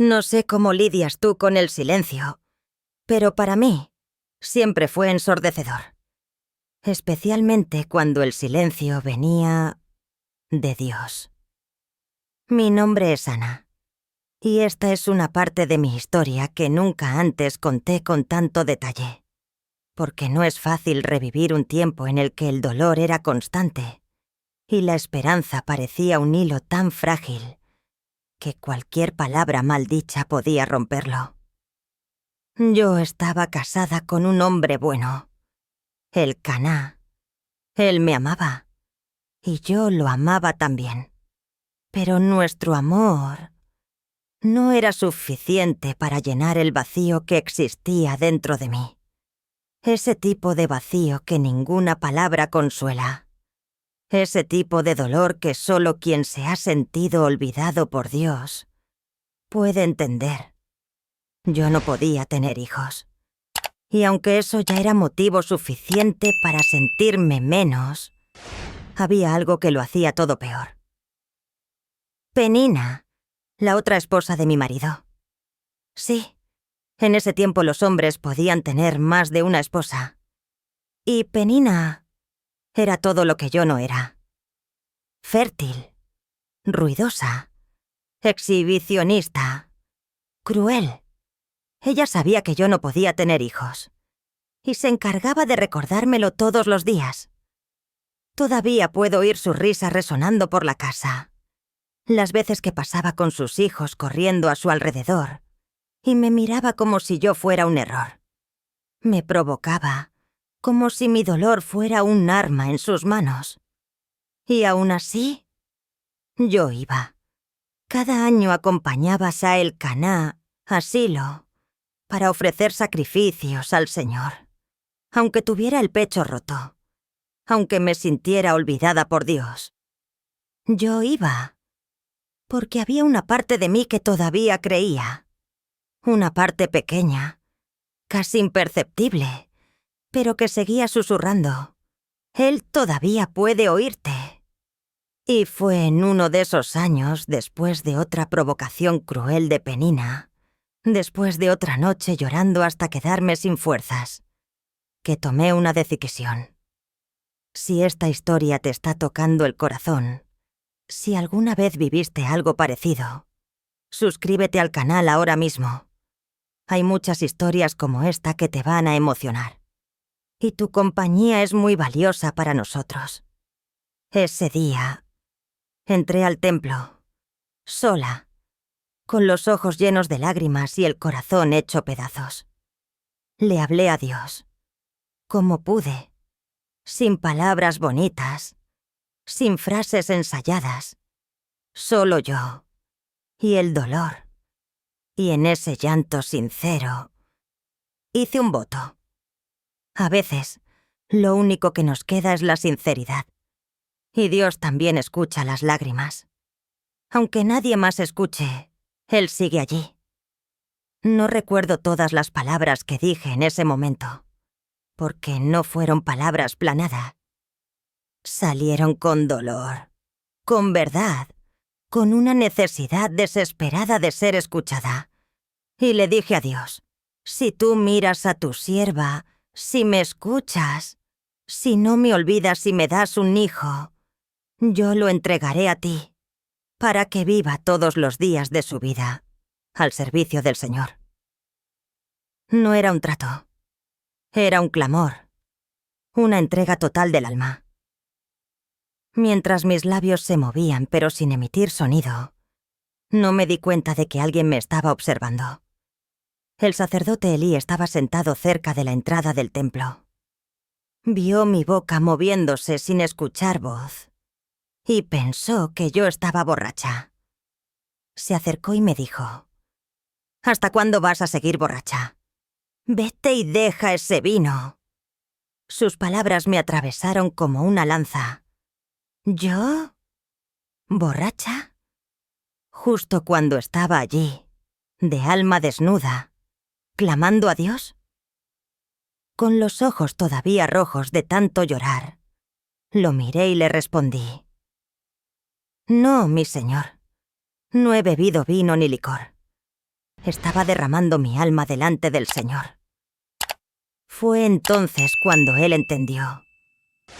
No sé cómo lidias tú con el silencio, pero para mí siempre fue ensordecedor. Especialmente cuando el silencio venía de Dios. Mi nombre es Ana, y esta es una parte de mi historia que nunca antes conté con tanto detalle, porque no es fácil revivir un tiempo en el que el dolor era constante y la esperanza parecía un hilo tan frágil que cualquier palabra mal dicha podía romperlo. Yo estaba casada con un hombre bueno, el Caná. Él me amaba, y yo lo amaba también. Pero nuestro amor no era suficiente para llenar el vacío que existía dentro de mí. Ese tipo de vacío que ninguna palabra consuela. Ese tipo de dolor que solo quien se ha sentido olvidado por Dios puede entender. Yo no podía tener hijos. Y aunque eso ya era motivo suficiente para sentirme menos, había algo que lo hacía todo peor. Penina, la otra esposa de mi marido. Sí, en ese tiempo los hombres podían tener más de una esposa. Y Penina era todo lo que yo no era. Fértil, ruidosa, exhibicionista, cruel. Ella sabía que yo no podía tener hijos, y se encargaba de recordármelo todos los días. Todavía puedo oír su risa resonando por la casa, las veces que pasaba con sus hijos corriendo a su alrededor, y me miraba como si yo fuera un error. Me provocaba, como si mi dolor fuera un arma en sus manos. Y aún así, yo iba. Cada año acompañaba a el Caná a Silo para ofrecer sacrificios al Señor, aunque tuviera el pecho roto, aunque me sintiera olvidada por Dios. Yo iba, porque había una parte de mí que todavía creía, una parte pequeña, casi imperceptible, pero que seguía susurrando: «Él todavía puede oírte». Y fue en uno de esos años, después de otra provocación cruel de Penina, después de otra noche llorando hasta quedarme sin fuerzas, que tomé una decisión. Si esta historia te está tocando el corazón, si alguna vez viviste algo parecido, suscríbete al canal ahora mismo. Hay muchas historias como esta que te van a emocionar. Y tu compañía es muy valiosa para nosotros. Ese día, entré al templo, sola, con los ojos llenos de lágrimas y el corazón hecho pedazos. Le hablé a Dios, como pude, sin palabras bonitas, sin frases ensayadas, solo yo y el dolor. Y en ese llanto sincero, hice un voto. A veces, lo único que nos queda es la sinceridad. Y Dios también escucha las lágrimas. Aunque nadie más escuche, Él sigue allí. No recuerdo todas las palabras que dije en ese momento, porque no fueron palabras planadas. Salieron con dolor, con verdad, con una necesidad desesperada de ser escuchada. Y le dije a Dios: si tú miras a tu sierva, si me escuchas, si no me olvidas y me das un hijo, yo lo entregaré a ti, para que viva todos los días de su vida, al servicio del Señor. No era un trato, era un clamor, una entrega total del alma. Mientras mis labios se movían pero sin emitir sonido, no me di cuenta de que alguien me estaba observando. El sacerdote Elí estaba sentado cerca de la entrada del templo. Vio mi boca moviéndose sin escuchar voz y pensó que yo estaba borracha. Se acercó y me dijo: «¿Hasta cuándo vas a seguir borracha? Vete y deja ese vino». Sus palabras me atravesaron como una lanza. ¿Yo? ¿Borracha? Justo cuando estaba allí, de alma desnuda, clamando a Dios. Con los ojos todavía rojos de tanto llorar, lo miré y le respondí: «No, mi señor, no he bebido vino ni licor. Estaba derramando mi alma delante del Señor. Fue entonces cuando él entendió,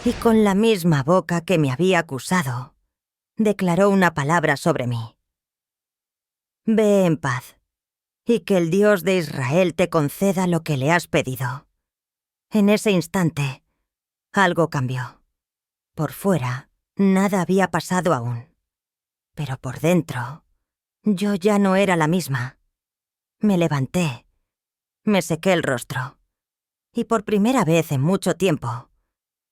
y con la misma boca que me había acusado, declaró una palabra sobre mí. Ve en paz, y que el Dios de Israel te conceda lo que le has pedido. En ese instante, algo cambió. Por fuera, nada había pasado aún. Pero por dentro, yo ya no era la misma. Me levanté, me sequé el rostro, y por primera vez en mucho tiempo,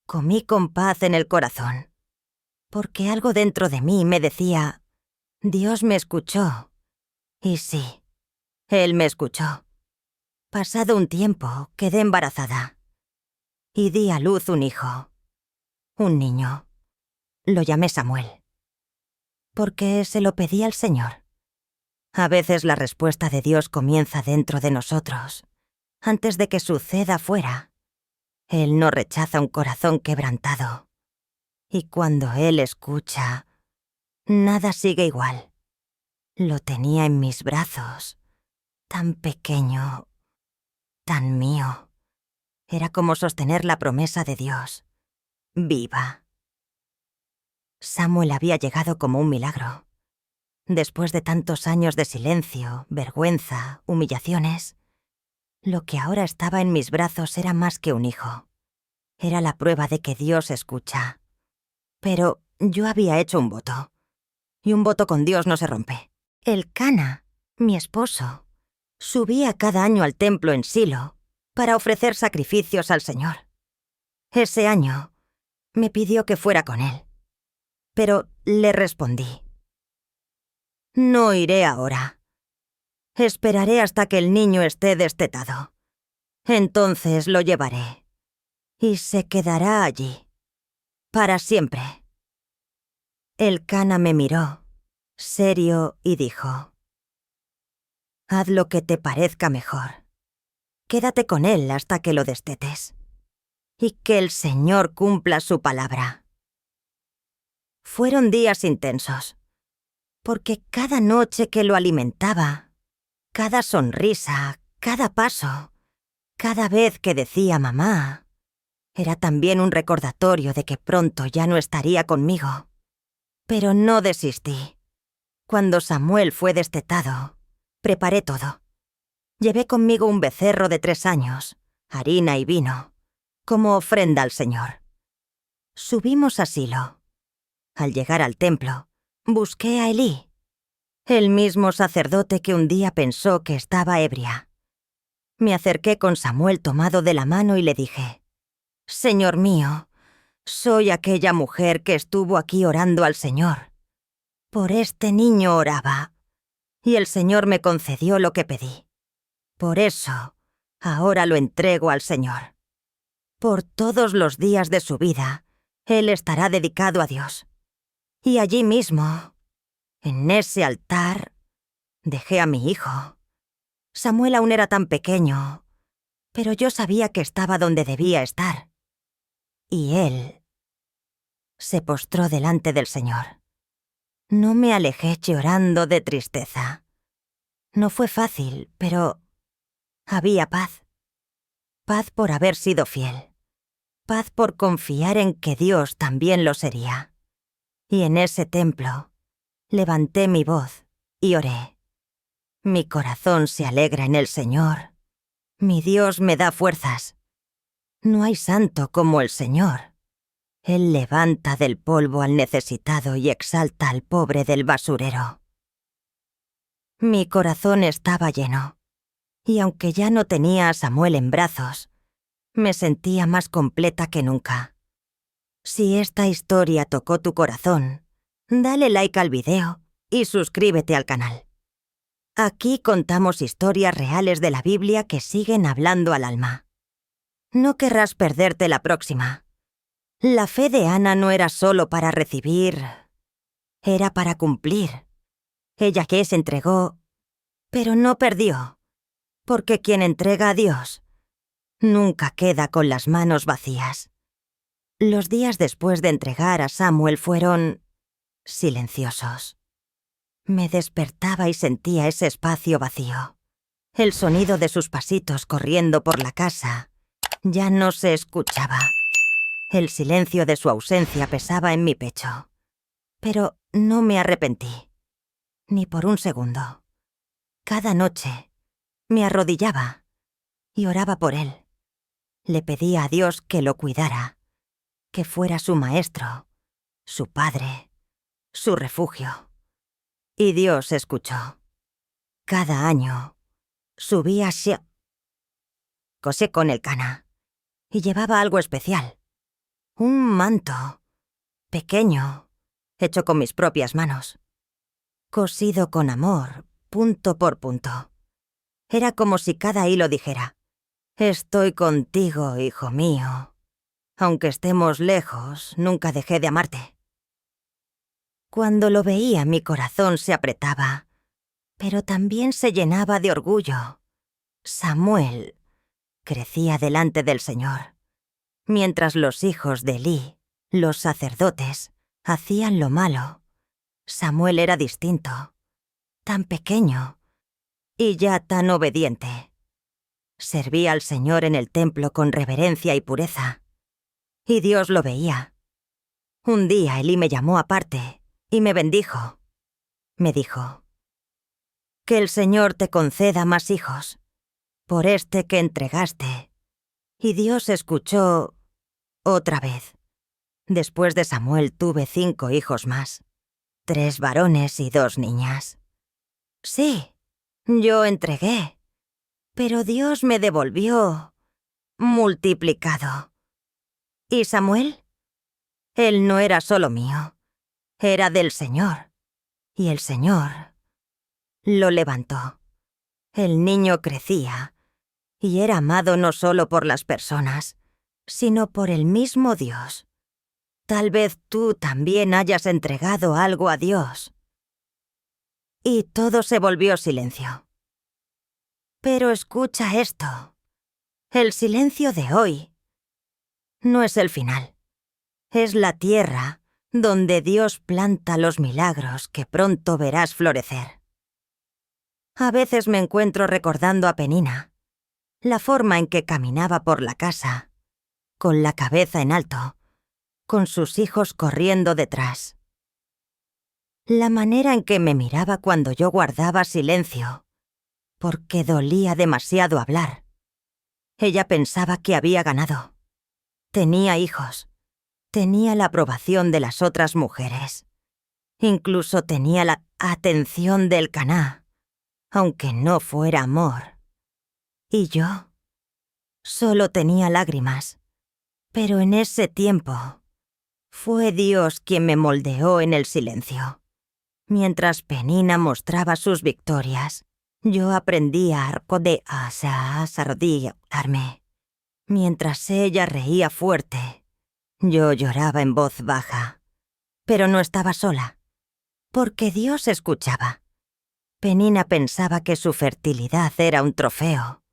comí con paz en el corazón, porque algo dentro de mí me decía, Dios me escuchó. Y sí, Él me escuchó. Pasado un tiempo, quedé embarazada, y di a luz un hijo, un niño. Lo llamé Samuel, porque se lo pedí al Señor. A veces la respuesta de Dios comienza dentro de nosotros, antes de que suceda fuera. Él no rechaza un corazón quebrantado. Y cuando Él escucha, nada sigue igual. Lo tenía en mis brazos, tan pequeño, tan mío. Era como sostener la promesa de Dios, viva. Samuel había llegado como un milagro. Después de tantos años de silencio, vergüenza, humillaciones, lo que ahora estaba en mis brazos era más que un hijo. Era la prueba de que Dios escucha. Pero yo había hecho un voto, y un voto con Dios no se rompe. Elcana, mi esposo, subía cada año al templo en Silo para ofrecer sacrificios al Señor. Ese año me pidió que fuera con él, pero le respondí: no iré ahora. Esperaré hasta que el niño esté destetado. Entonces lo llevaré, y se quedará allí, para siempre. Elcana me miró, serio, y dijo: haz lo que te parezca mejor. Quédate con él hasta que lo destetes. Y que el Señor cumpla su palabra. Fueron días intensos, porque cada noche que lo alimentaba, cada sonrisa, cada paso, cada vez que decía mamá, era también un recordatorio de que pronto ya no estaría conmigo. Pero no desistí. Cuando Samuel fue destetado, preparé todo. Llevé conmigo un becerro de 3 años, harina y vino, como ofrenda al Señor. Subimos a Silo. Al llegar al templo, busqué a Elí, el mismo sacerdote que un día pensó que estaba ebria. Me acerqué con Samuel tomado de la mano y le dije: Señor mío, soy aquella mujer que estuvo aquí orando al Señor. Por este niño oraba, y el Señor me concedió lo que pedí. Por eso, ahora lo entrego al Señor. Por todos los días de su vida, él estará dedicado a Dios. Y allí mismo, en ese altar, dejé a mi hijo. Samuel aún era tan pequeño, pero yo sabía que estaba donde debía estar. Y él se postró delante del Señor. No me alejé llorando de tristeza. No fue fácil, pero había paz. Paz por haber sido fiel. Paz por confiar en que Dios también lo sería. Y en ese templo, levanté mi voz y oré. Mi corazón se alegra en el Señor. Mi Dios me da fuerzas. No hay santo como el Señor. Él levanta del polvo al necesitado y exalta al pobre del basurero. Mi corazón estaba lleno, y aunque ya no tenía a Samuel en brazos, me sentía más completa que nunca. Si esta historia tocó tu corazón, dale like al video y suscríbete al canal. Aquí contamos historias reales de la Biblia que siguen hablando al alma. No querrás perderte la próxima. La fe de Ana no era solo para recibir, era para cumplir. Ella que se entregó, pero no perdió, porque quien entrega a Dios nunca queda con las manos vacías. Los días después de entregar a Samuel fueron silenciosos. Me despertaba y sentía ese espacio vacío. El sonido de sus pasitos corriendo por la casa ya no se escuchaba. El silencio de su ausencia pesaba en mi pecho. Pero no me arrepentí, ni por un segundo. Cada noche me arrodillaba y oraba por él. Le pedía a Dios que lo cuidara, que fuera su maestro, su padre, su refugio. Y Dios escuchó. Cada año subía Cosé con el cana y llevaba algo especial. Un manto, pequeño, hecho con mis propias manos. Cosido con amor, punto por punto. Era como si cada hilo dijera: «Estoy contigo, hijo mío. Aunque estemos lejos, nunca dejé de amarte». Cuando lo veía, mi corazón se apretaba, pero también se llenaba de orgullo. Samuel crecía delante del Señor, mientras los hijos de Elí, los sacerdotes, hacían lo malo. Samuel era distinto, tan pequeño y ya tan obediente. Servía al Señor en el templo con reverencia y pureza, y Dios lo veía. Un día Elí me llamó aparte y me bendijo. Me dijo: «Que el Señor te conceda más hijos, por este que entregaste». Y Dios escuchó otra vez. Después de Samuel tuve 5 hijos más, 3 varones y 2 niñas. Sí, yo entregué, pero Dios me devolvió multiplicado. ¿Y Samuel? Él no era solo mío, era del Señor, y el Señor lo levantó. El niño crecía y era amado no solo por las personas, sino por el mismo Dios. Tal vez tú también hayas entregado algo a Dios. Y todo se volvió silencio. Pero escucha esto. El silencio de hoy no es el final. Es la tierra donde Dios planta los milagros que pronto verás florecer. A veces me encuentro recordando a Penina, la forma en que caminaba por la casa, con la cabeza en alto, con sus hijos corriendo detrás. La manera en que me miraba cuando yo guardaba silencio, porque dolía demasiado hablar. Ella pensaba que había ganado. Tenía hijos. Tenía la aprobación de las otras mujeres. Incluso tenía la atención del Caná, aunque no fuera amor. Y yo solo tenía lágrimas. Pero en ese tiempo fue Dios quien me moldeó en el silencio. Mientras Penina mostraba sus victorias, yo aprendía a arrodillarme. Mientras ella reía fuerte, yo lloraba en voz baja. Pero no estaba sola, porque Dios escuchaba. Penina pensaba que su fertilidad era un trofeo,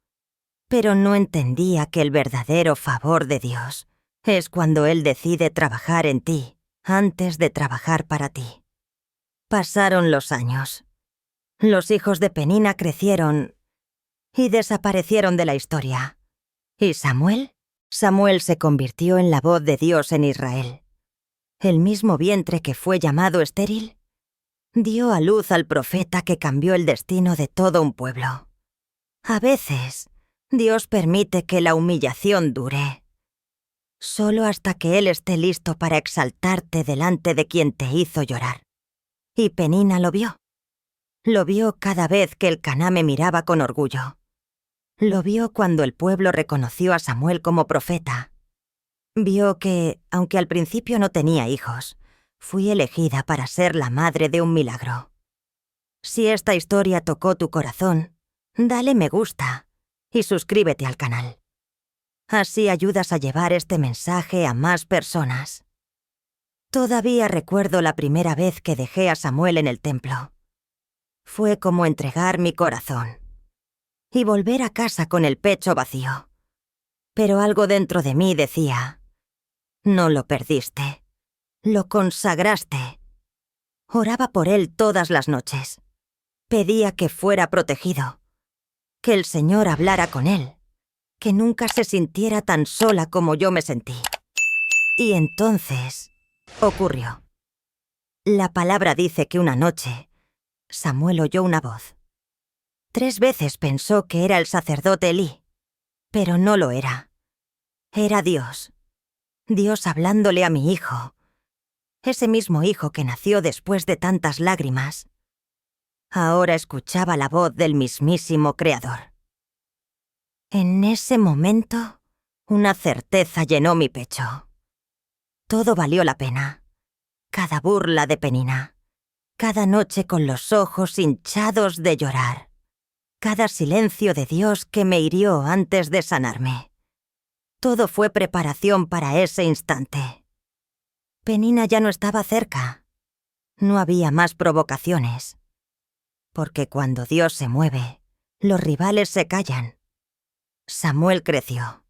pero no entendía que el verdadero favor de Dios es cuando Él decide trabajar en ti antes de trabajar para ti. Pasaron los años. Los hijos de Penina crecieron y desaparecieron de la historia. ¿Y Samuel? Samuel se convirtió en la voz de Dios en Israel. El mismo vientre que fue llamado estéril dio a luz al profeta que cambió el destino de todo un pueblo. A veces, Dios permite que la humillación dure, solo hasta que Él esté listo para exaltarte delante de quien te hizo llorar. Y Penina lo vio. Lo vio cada vez que el Caná me miraba con orgullo. Lo vio cuando el pueblo reconoció a Samuel como profeta. Vio que, aunque al principio no tenía hijos, fui elegida para ser la madre de un milagro. Si esta historia tocó tu corazón, dale me gusta y suscríbete al canal. Así ayudas a llevar este mensaje a más personas. Todavía recuerdo la primera vez que dejé a Samuel en el templo. Fue como entregar mi corazón y volver a casa con el pecho vacío. Pero algo dentro de mí decía: no lo perdiste, lo consagraste. Oraba por él todas las noches. Pedía que fuera protegido. que el Señor hablara con él, que nunca se sintiera tan sola como yo me sentí. Y entonces ocurrió. La palabra dice que una noche Samuel oyó una voz. 3 veces pensó que era el sacerdote Elí, pero no lo era. Era Dios. Dios hablándole a mi hijo. Ese mismo hijo que nació después de tantas lágrimas. Ahora escuchaba la voz del mismísimo Creador. En ese momento, una certeza llenó mi pecho. Todo valió la pena. Cada burla de Penina. Cada noche con los ojos hinchados de llorar. Cada silencio de Dios que me hirió antes de sanarme. Todo fue preparación para ese instante. Penina ya no estaba cerca. No había más provocaciones. Porque cuando Dios se mueve, los rivales se callan. Samuel creció.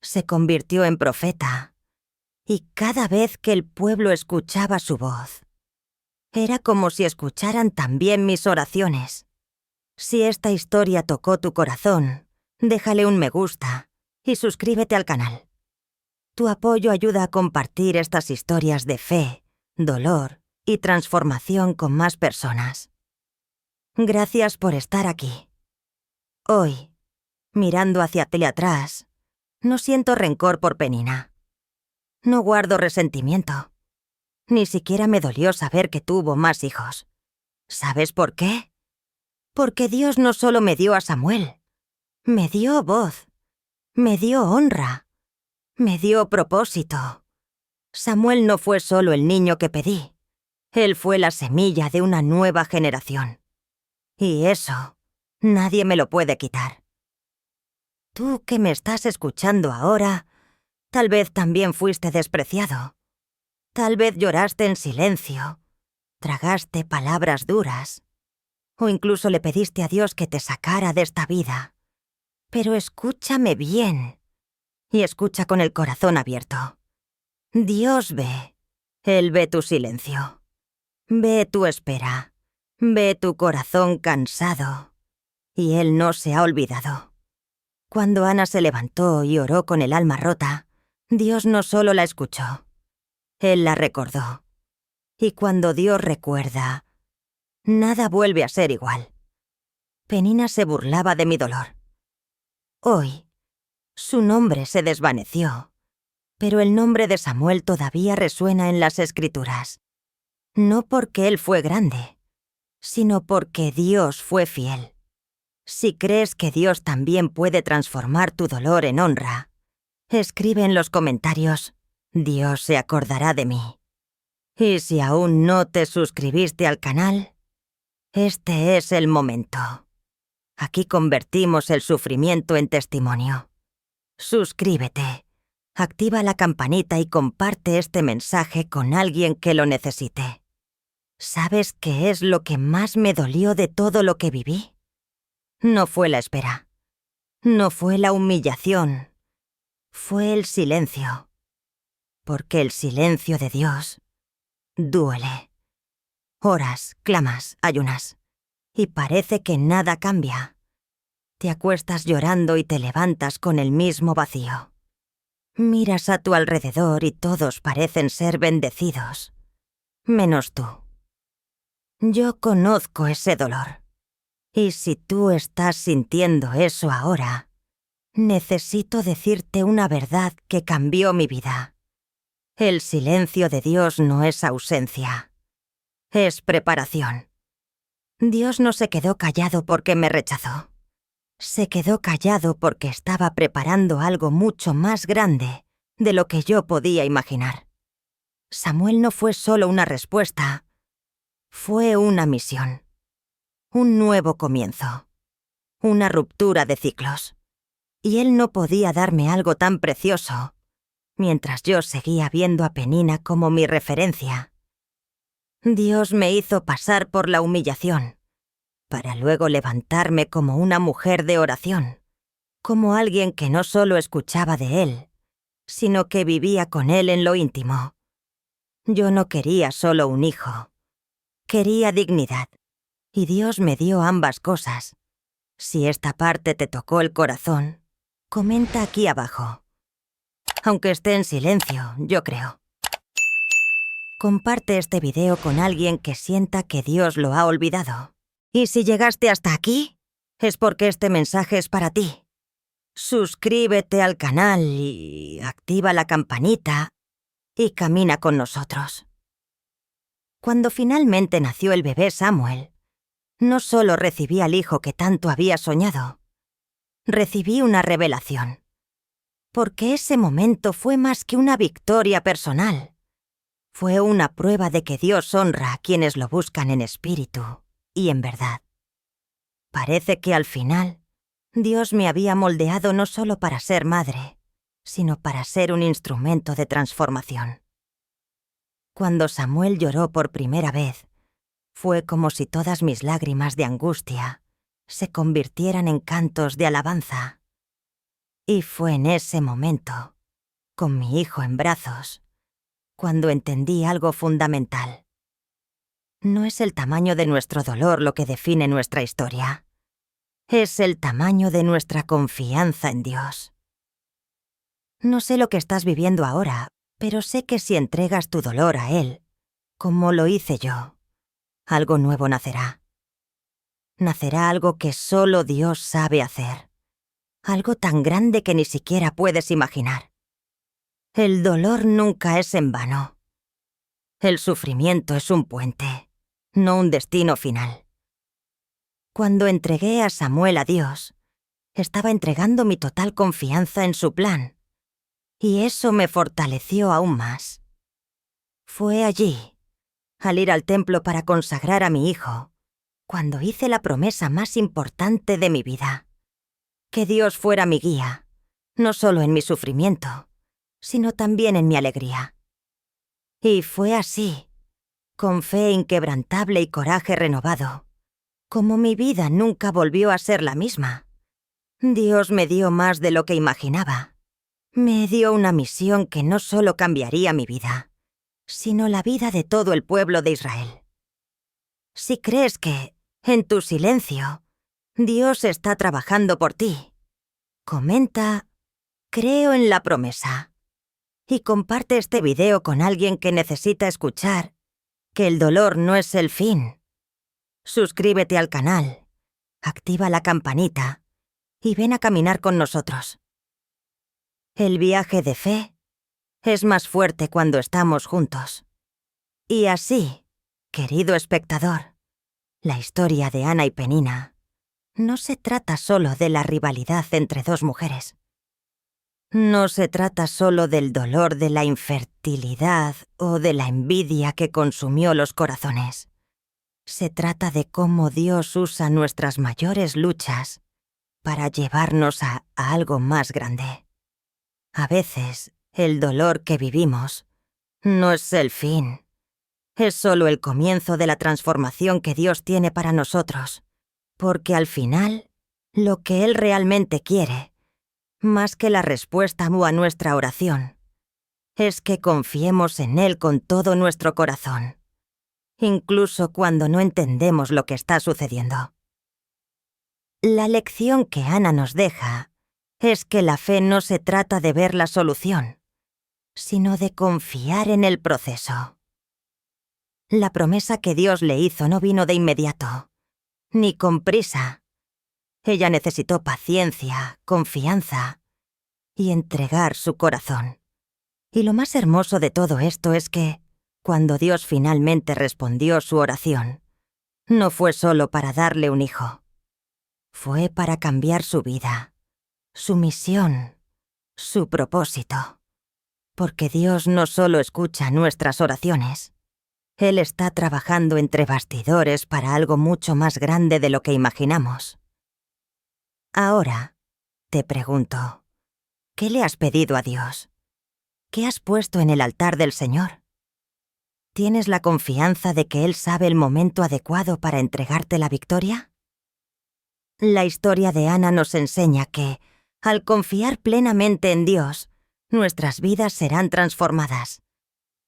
Se convirtió en profeta. Y cada vez que el pueblo escuchaba su voz, era como si escucharan también mis oraciones. Si esta historia tocó tu corazón, déjale un me gusta y suscríbete al canal. Tu apoyo ayuda a compartir estas historias de fe, dolor y transformación con más personas. Gracias por estar aquí. Hoy, mirando hacia atrás, no siento rencor por Penina. No guardo resentimiento. Ni siquiera me dolió saber que tuvo más hijos. ¿Sabes por qué? Porque Dios no solo me dio a Samuel, me dio voz, me dio honra, me dio propósito. Samuel no fue solo el niño que pedí, él fue la semilla de una nueva generación. Y eso, nadie me lo puede quitar. Tú que me estás escuchando ahora, tal vez también fuiste despreciado. Tal vez lloraste en silencio, tragaste palabras duras, o incluso le pediste a Dios que te sacara de esta vida. Pero escúchame bien, y escucha con el corazón abierto. Dios ve, Él ve tu silencio, ve tu espera, ve tu corazón cansado, y Él no se ha olvidado. Cuando Ana se levantó y oró con el alma rota, Dios no solo la escuchó, Él la recordó. Y cuando Dios recuerda, nada vuelve a ser igual. Penina se burlaba de mi dolor. Hoy, su nombre se desvaneció, pero el nombre de Samuel todavía resuena en las Escrituras. No porque él fue grande, sino porque Dios fue fiel. Si crees que Dios también puede transformar tu dolor en honra, escribe en los comentarios, Dios se acordará de mí. Y si aún no te suscribiste al canal, este es el momento. Aquí convertimos el sufrimiento en testimonio. Suscríbete, activa la campanita y comparte este mensaje con alguien que lo necesite. ¿Sabes qué es lo que más me dolió de todo lo que viví? No fue la espera. No fue la humillación. Fue el silencio. Porque el silencio de Dios duele. Oras, clamas, ayunas. Y parece que nada cambia. Te acuestas llorando y te levantas con el mismo vacío. Miras a tu alrededor y todos parecen ser bendecidos. Menos tú. Yo conozco ese dolor. Y si tú estás sintiendo eso ahora, necesito decirte una verdad que cambió mi vida. El silencio de Dios no es ausencia, es preparación. Dios no se quedó callado porque me rechazó. Se quedó callado porque estaba preparando algo mucho más grande de lo que yo podía imaginar. Samuel no fue solo una respuesta, fue una misión. Un nuevo comienzo. Una ruptura de ciclos. Y él no podía darme algo tan precioso, mientras yo seguía viendo a Penina como mi referencia. Dios me hizo pasar por la humillación, para luego levantarme como una mujer de oración, como alguien que no solo escuchaba de él, sino que vivía con él en lo íntimo. Yo no quería solo un hijo, quería dignidad, y Dios me dio ambas cosas. Si esta parte te tocó el corazón, comenta aquí abajo. Aunque esté en silencio, yo creo. Comparte este video con alguien que sienta que Dios lo ha olvidado. Y si llegaste hasta aquí, es porque este mensaje es para ti. Suscríbete al canal y activa la campanita y camina con nosotros. Cuando finalmente nació el bebé Samuel, no solo recibí al hijo que tanto había soñado, recibí una revelación. Porque ese momento fue más que una victoria personal. Fue una prueba de que Dios honra a quienes lo buscan en espíritu y en verdad. Parece que al final, Dios me había moldeado no solo para ser madre, sino para ser un instrumento de transformación. Cuando Samuel lloró por primera vez, fue como si todas mis lágrimas de angustia se convirtieran en cantos de alabanza. Y fue en ese momento, con mi hijo en brazos, cuando entendí algo fundamental. No es el tamaño de nuestro dolor lo que define nuestra historia. Es el tamaño de nuestra confianza en Dios. No sé lo que estás viviendo ahora, pero sé que si entregas tu dolor a Él, como lo hice yo, algo nuevo nacerá. Nacerá algo que solo Dios sabe hacer. Algo tan grande que ni siquiera puedes imaginar. El dolor nunca es en vano. El sufrimiento es un puente, no un destino final. Cuando entregué a Samuel a Dios, estaba entregando mi total confianza en su plan, y eso me fortaleció aún más. Fue allí, al ir al templo para consagrar a mi hijo, cuando hice la promesa más importante de mi vida, que Dios fuera mi guía, no solo en mi sufrimiento, sino también en mi alegría. Y fue así, con fe inquebrantable y coraje renovado, como mi vida nunca volvió a ser la misma. Dios me dio más de lo que imaginaba. Me dio una misión que no solo cambiaría mi vida, sino la vida de todo el pueblo de Israel. Si crees que, en tu silencio, Dios está trabajando por ti, comenta, creo en la promesa. Y comparte este video con alguien que necesita escuchar que el dolor no es el fin. Suscríbete al canal, activa la campanita y ven a caminar con nosotros. El viaje de fe es más fuerte cuando estamos juntos. Y así, querido espectador, la historia de Ana y Penina no se trata solo de la rivalidad entre dos mujeres. No se trata solo del dolor de la infertilidad o de la envidia que consumió los corazones. Se trata de cómo Dios usa nuestras mayores luchas para llevarnos a algo más grande. A veces, el dolor que vivimos no es el fin. Es solo el comienzo de la transformación que Dios tiene para nosotros, porque al final, lo que Él realmente quiere, más que la respuesta a nuestra oración, es que confiemos en Él con todo nuestro corazón, incluso cuando no entendemos lo que está sucediendo. La lección que Ana nos deja es que la fe no se trata de ver la solución, sino de confiar en el proceso. La promesa que Dios le hizo no vino de inmediato, ni con prisa. Ella necesitó paciencia, confianza y entregar su corazón. Y lo más hermoso de todo esto es que, cuando Dios finalmente respondió su oración, no fue solo para darle un hijo. Fue para cambiar su vida, su misión, su propósito. Porque Dios no solo escucha nuestras oraciones, Él está trabajando entre bastidores para algo mucho más grande de lo que imaginamos. Ahora, te pregunto, ¿qué le has pedido a Dios? ¿Qué has puesto en el altar del Señor? ¿Tienes la confianza de que Él sabe el momento adecuado para entregarte la victoria? La historia de Ana nos enseña que, al confiar plenamente en Dios, nuestras vidas serán transformadas.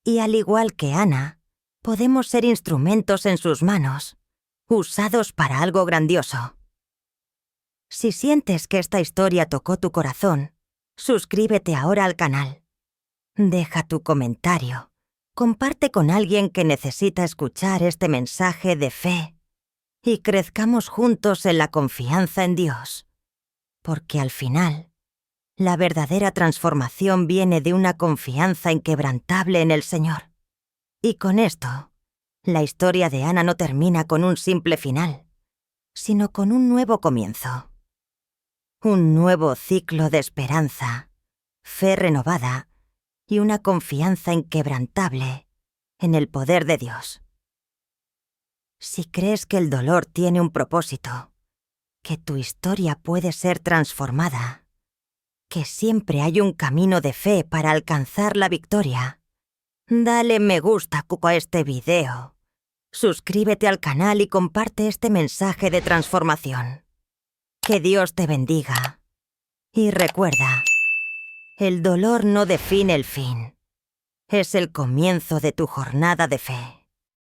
Y al igual que Ana, podemos ser instrumentos en sus manos, usados para algo grandioso. Si sientes que esta historia tocó tu corazón, suscríbete ahora al canal. Deja tu comentario. Comparte con alguien que necesita escuchar este mensaje de fe y crezcamos juntos en la confianza en Dios. Porque al final, la verdadera transformación viene de una confianza inquebrantable en el Señor. Y con esto, la historia de Ana no termina con un simple final, sino con un nuevo comienzo. Un nuevo ciclo de esperanza, fe renovada y una confianza inquebrantable en el poder de Dios. Si crees que el dolor tiene un propósito, que tu historia puede ser transformada, que siempre hay un camino de fe para alcanzar la victoria, dale me gusta a este video, suscríbete al canal y comparte este mensaje de transformación. Que Dios te bendiga. Y recuerda, el dolor no define el fin. Es el comienzo de tu jornada de fe.